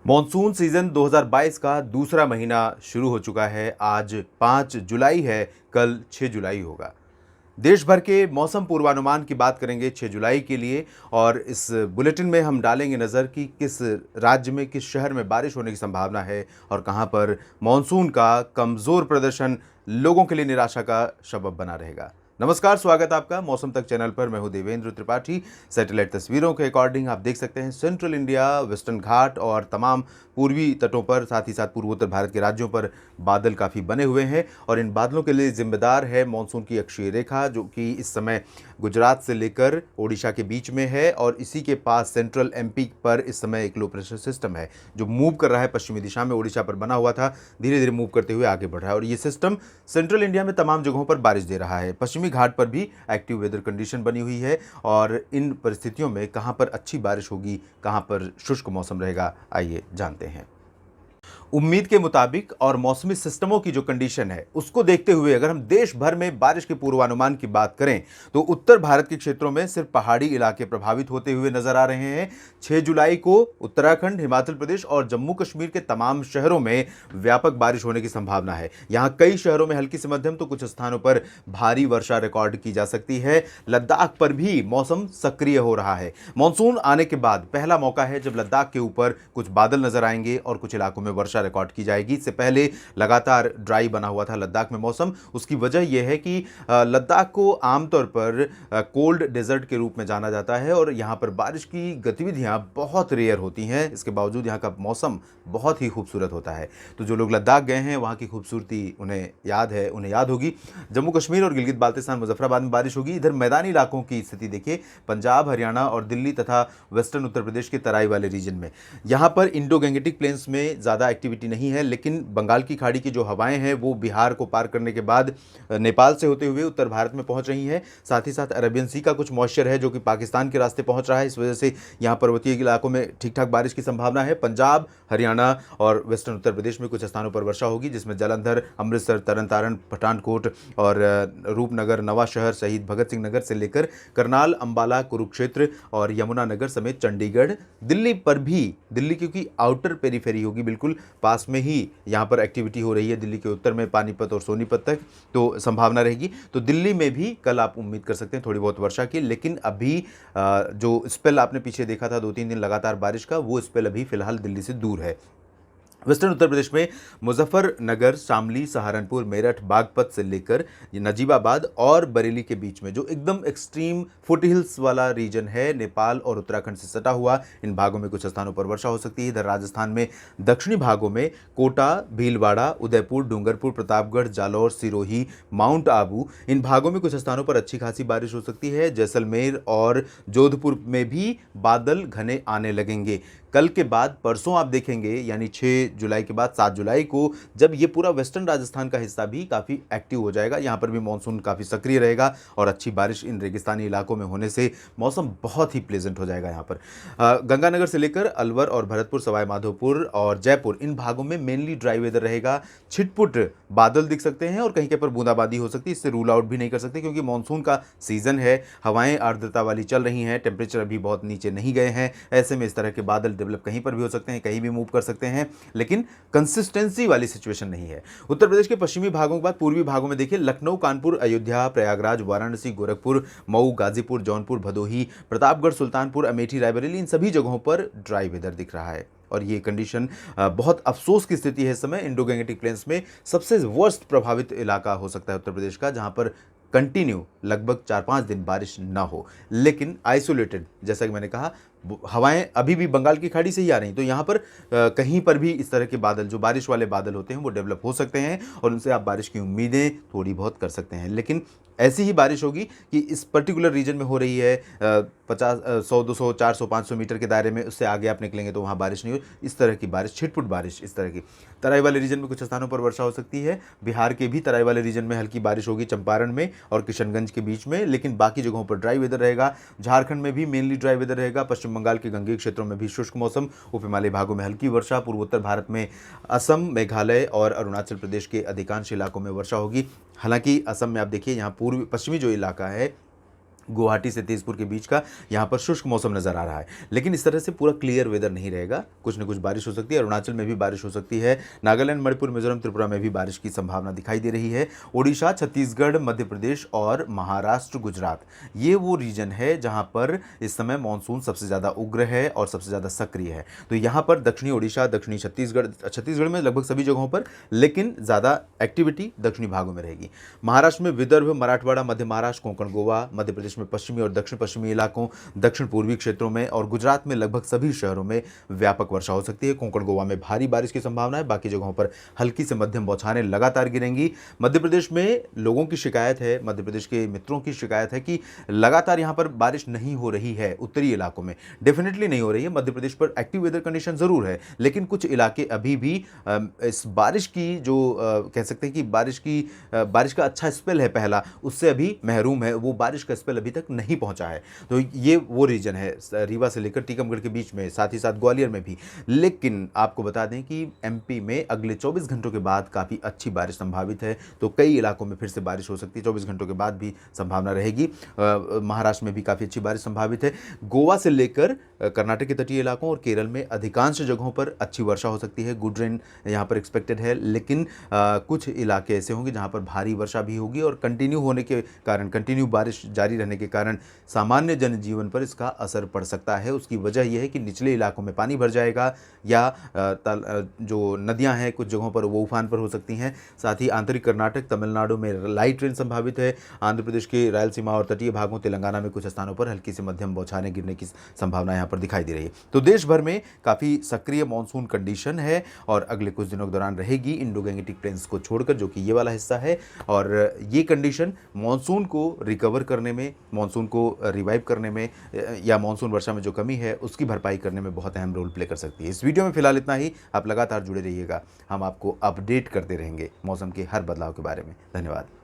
Monsoon season 2022 का दूसरा महीना शुरू हो चुका है। आज 5 जुलाई है, कल 6 जुलाई होगा। देश भर के मौसम पूर्वानुमान की बात करेंगे 6 जुलाई के लिए और इस बुलेटिन में हम डालेंगे नज़र कि किस राज्य में, किस शहर में बारिश होने की संभावना है और कहां पर मॉनसून का कमज़ोर प्रदर्शन लोगों के लिए निराशा का सबब बना रहेगा। नमस्कार, स्वागत है आपका मौसम तक चैनल पर। मैं हूं देवेंद्र त्रिपाठी। सैटेलाइट तस्वीरों के अकॉर्डिंग आप देख सकते हैं सेंट्रल इंडिया, वेस्टर्न घाट और तमाम पूर्वी तटों पर, साथ ही साथ पूर्वोत्तर भारत के राज्यों पर बादल काफ़ी बने हुए हैं और इन बादलों के लिए जिम्मेदार है मानसून की अक्षीय रेखा, जो कि इस समय गुजरात से लेकर ओडिशा के बीच में है और इसी के पास सेंट्रल एमपी पर इस समय एक लो प्रेशर सिस्टम है जो मूव कर रहा है पश्चिमी दिशा में। ओडिशा पर बना हुआ था, धीरे धीरे मूव करते हुए आगे बढ़ रहा है और ये सिस्टम सेंट्रल इंडिया में तमाम जगहों पर बारिश दे रहा है। पश्चिमी घाट पर भी एक्टिव वेदर कंडीशन बनी हुई है और इन परिस्थितियों में कहां पर अच्छी बारिश होगी, कहां पर शुष्क मौसम रहेगा, आइए जानते हैं। उम्मीद के मुताबिक और मौसमी सिस्टमों की जो कंडीशन है उसको देखते हुए अगर हम देश भर में बारिश के पूर्वानुमान की बात करें तो उत्तर भारत के क्षेत्रों में सिर्फ पहाड़ी इलाके प्रभावित होते हुए नजर आ रहे हैं। 6 जुलाई को उत्तराखंड, हिमाचल प्रदेश और जम्मू कश्मीर के तमाम शहरों में व्यापक बारिश होने की संभावना है। यहां कई शहरों में हल्की से मध्यम तो कुछ स्थानों पर भारी वर्षा रिकॉर्ड की जा सकती है। लद्दाख पर भी मौसम सक्रिय हो रहा है। मानसून आने के बाद पहला मौका है जब लद्दाख के ऊपर कुछ बादल नजर आएंगे और कुछ इलाकों में वर्षा रिकॉर्ड की जाएगी। इससे पहले लगातार ड्राई बना हुआ था लद्दाख में मौसम। उसकी वजह यह है कि लद्दाख को आमतौर पर कोल्ड डेजर्ट के रूप में जाना जाता है और यहां पर बारिश की गतिविधियां बहुत रेयर होती हैं। इसके बावजूद यहां का मौसम बहुत ही खूबसूरत होता है। तो जो लोग लद्दाख गए हैं वहां की खूबसूरती उन्हें याद है, उन्हें याद होगी। जम्मू कश्मीर और गिलगित बाल्टिस्तान, मुजफ्फराबाद में बारिश होगी। इधर मैदानी इलाकों की स्थिति देखिए, पंजाब, हरियाणा और दिल्ली तथा वेस्टर्न उत्तर प्रदेश के तराई वाले रीजन में, यहां पर इंडो गैंगेटिक प्लेन्स में ज्यादा एक्टिविटी नहीं है, लेकिन बंगाल की खाड़ी की जो हवाएं हैं वो बिहार को पार करने के बाद नेपाल से होते हुए उत्तर भारत में पहुंच रही हैं। साथ ही साथ अरेबियन सी का कुछ मॉइस्चर है जो कि पाकिस्तान के रास्ते पहुंच रहा है। इस वजह से यहां पर्वतीय इलाकों में ठीक ठाक बारिश की संभावना है। पंजाब, हरियाणा और वेस्टर्न उत्तर प्रदेश में कुछ स्थानों पर वर्षा होगी, जिसमें जालंधर, अमृतसर, तरन तारण, पठानकोट और रूपनगर, नवा शहर, शहीद भगत सिंह नगर से लेकर करनाल, अंबाला, कुरुक्षेत्र और यमुनानगर समेत चंडीगढ़, दिल्ली पर भी, दिल्ली क्योंकि आउटर पेरीफेरी होगी, बिल्कुल पास में ही यहाँ पर एक्टिविटी हो रही है दिल्ली के उत्तर में, पानीपत और सोनीपत तक, तो संभावना रहेगी। तो दिल्ली में भी कल आप उम्मीद कर सकते हैं थोड़ी बहुत वर्षा की, लेकिन अभी जो स्पेल आपने पीछे देखा था 2-3 दिन लगातार बारिश का, वो स्पेल अभी फिलहाल दिल्ली से दूर है। वेस्टर्न उत्तर प्रदेश में मुजफ्फरनगर, शामली, सहारनपुर, मेरठ, बागपत से लेकर नजीबाबाद और बरेली के बीच में जो एकदम एक्सट्रीम फुट हिल्स वाला रीजन है, नेपाल और उत्तराखंड से सटा हुआ, इन भागों में कुछ स्थानों पर वर्षा हो सकती है। इधर राजस्थान में दक्षिणी भागों में कोटा, भीलवाड़ा, उदयपुर, डूंगरपुर, प्रतापगढ़, जालौर, सिरोही, माउंट आबू, इन भागों में कुछ स्थानों पर अच्छी खासी बारिश हो सकती है। जैसलमेर और जोधपुर में भी बादल घने आने लगेंगे। कल के बाद परसों आप देखेंगे, यानी 6 जुलाई के बाद 7 जुलाई को, जब ये पूरा वेस्टर्न राजस्थान का हिस्सा भी काफ़ी एक्टिव हो जाएगा, यहाँ पर भी मानसून काफ़ी सक्रिय रहेगा और अच्छी बारिश इन रेगिस्तानी इलाकों में होने से मौसम बहुत ही प्लेजेंट हो जाएगा। यहाँ पर गंगानगर से लेकर अलवर और भरतपुर, सवाई माधोपुर और जयपुर, इन भागों में मेनली ड्राई वेदर रहेगा। छिटपुट बादल दिख सकते हैं और कहीं कहीं पर बूंदाबांदी हो सकती है। इससे रूल आउट भी नहीं कर सकते क्योंकि मानसून का सीजन है, हवाएं आर्द्रता वाली चल रही हैं, टेम्परेचर अभी बहुत नीचे नहीं गए हैं। ऐसे में इस तरह के बादल डेवलप कहीं पर भी हो सकते हैं, कहीं भी मूव कर सकते हैं, लेकिन कंसिस्टेंसी वाली सिचुएशन नहीं है। उत्तर प्रदेश के पश्चिमी भागों के बाद पूर्वी भागों में देखिए, लखनऊ, कानपुर, अयोध्या, प्रयागराज, वाराणसी, गोरखपुर, मऊ, गाजीपुर, जौनपुर, भदोही, प्रतापगढ़, सुल्तानपुर, अमेठी, रायबरेली, इन सभी जगहों पर ड्राई वेदर दिख रहा है और ये कंडीशन बहुत अफसोस की स्थिति है। इस समय इंडो गैंगेटिक प्लेन्स में सबसे वर्स्ट प्रभावित इलाका हो सकता है उत्तर प्रदेश का, जहां पर कंटिन्यू लगभग 4-5 दिन बारिश ना हो, लेकिन आइसोलेटेड, जैसा कि मैंने कहा, हवाएं अभी भी बंगाल की खाड़ी से ही आ रही, तो यहाँ पर कहीं पर भी इस तरह के बादल, जो बारिश वाले बादल होते हैं, वो डेवलप हो सकते हैं और उनसे आप बारिश की उम्मीदें थोड़ी बहुत कर सकते हैं। लेकिन ऐसी ही बारिश होगी कि इस पर्टिकुलर रीजन में हो रही है 100, 200, 400, 500 मीटर के दायरे में, उससे आगे आप निकलेंगे तो वहाँ बारिश नहीं हो। इस तरह की बारिश, छिटपुट बारिश, इस तरह की तराई वाले रीजन में कुछ स्थानों पर वर्षा हो सकती है। बिहार के भी तराई वाले रीजन में हल्की बारिश होगी, चंपारण में और किशनगंज के बीच में, लेकिन बाकी जगहों पर ड्राई वेदर रहेगा। झारखंड में भी मेनली ड्राई वेदर रहेगा। पश्चिम बंगाल के गंगेय क्षेत्रों में भी शुष्क मौसम, उप हिमालय भागों में हल्की वर्षा, पूर्वोत्तर भारत में असम, मेघालय और अरुणाचल प्रदेश के अधिकांश इलाकों में वर्षा होगी। हालांकि असम में आप देखिए, यहाँ पूर्वी पश्चिमी जो इलाका है गुवाहाटी से तेजपुर के बीच का यहाँ पर शुष्क मौसम नजर आ रहा है, लेकिन इस तरह से पूरा क्लियर वेदर नहीं रहेगा। कुछ न कुछ बारिश हो सकती है, अरुणाचल में भी बारिश हो सकती है, नागालैंड, मणिपुर, मिजोरम, त्रिपुरा में भी बारिश की संभावना दिखाई दे रही है। ओडिशा, छत्तीसगढ़, मध्य प्रदेश और महाराष्ट्र, गुजरात, ये वो रीजन है जहाँ पर इस समय मानसून सबसे ज़्यादा उग्र है और सबसे ज़्यादा सक्रिय है। तो यहाँ पर दक्षिणी ओडिशा, दक्षिणी छत्तीसगढ़ में लगभग सभी जगहों पर, लेकिन ज़्यादा एक्टिविटी दक्षिणी भागों में रहेगी। महाराष्ट्र में विदर्भ, मराठवाड़ा, मध्य महाराष्ट्र, कोंकण, गोवा, मध्य प्रदेश में पश्चिमी और दक्षिण पश्चिमी इलाकों, दक्षिण पूर्वी क्षेत्रों में और गुजरात में लगभग सभी शहरों में व्यापक वर्षा हो सकती है। कोंकण, गोवा में भारी बारिश की संभावना है, बाकी जगहों पर हल्की से मध्यम बौछारें लगातार गिरेंगी। मध्य प्रदेश में लोगों की शिकायत है, मध्य प्रदेश के मित्रों की शिकायत है कि लगातार यहां पर बारिश नहीं हो रही है। उत्तरी इलाकों में डेफिनेटली नहीं हो रही है। मध्य प्रदेश पर एक्टिव वेदर कंडीशन जरूर है, लेकिन कुछ इलाके अभी भी इस बारिश की जो कह सकते हैं कि बारिश का अच्छा स्पेल है पहला, उससे अभी महरूम है। वो बारिश का स्पेल अभी तक नहीं पहुंचा है। तो ये वो रीजन है रीवा से लेकर टीकमगढ़ के बीच में, साथ ही साथ ग्वालियर में भी। लेकिन आपको बता दें कि एमपी में अगले 24 घंटों के बाद काफ़ी अच्छी बारिश संभावित है। तो कई इलाकों में फिर से बारिश हो सकती है, 24 घंटों के बाद भी संभावना रहेगी। महाराष्ट्र में भी काफ़ी अच्छी बारिश संभावित है। गोवा से लेकर कर्नाटक के तटीय इलाकों और केरल में अधिकांश जगहों पर अच्छी वर्षा हो सकती है। गुड रेन यहाँ पर एक्सपेक्टेड है, लेकिन कुछ इलाके ऐसे होंगे जहाँ पर भारी वर्षा भी होगी और कंटिन्यू बारिश जारी रहने के कारण सामान्य जनजीवन पर इसका असर पड़ सकता है। उसकी वजह यह है कि निचले इलाकों में पानी भर जाएगा या जो नदियां हैं कुछ जगहों पर वो उफान पर हो सकती हैं। साथ ही आंतरिक कर्नाटक, तमिलनाडु में लाइट रेन संभावित है। आंध्र प्रदेश के रायलसीमा और तटीय भागों, तेलंगाना में कुछ स्थानों पर हल्की से मध्यम बौछारें गिरने की संभावना यहाँ पर दिखाई दे रही है। तो देश भर में काफ़ी सक्रिय मानसून कंडीशन है और अगले कुछ दिनों के दौरान रहेगी, इंडो गैंगेटिक प्लेन्स को छोड़कर, जो कि ये वाला हिस्सा है। और ये कंडीशन मानसून को रिकवर करने में, मानसून को रिवाइव करने में या मानसून वर्षा में जो कमी है उसकी भरपाई करने में बहुत अहम रोल प्ले कर सकती है। इस वीडियो में फिलहाल इतना ही। आप लगातार जुड़े रहिएगा, हम आपको अपडेट करते रहेंगे मौसम के हर बदलाव के बारे में। धन्यवाद।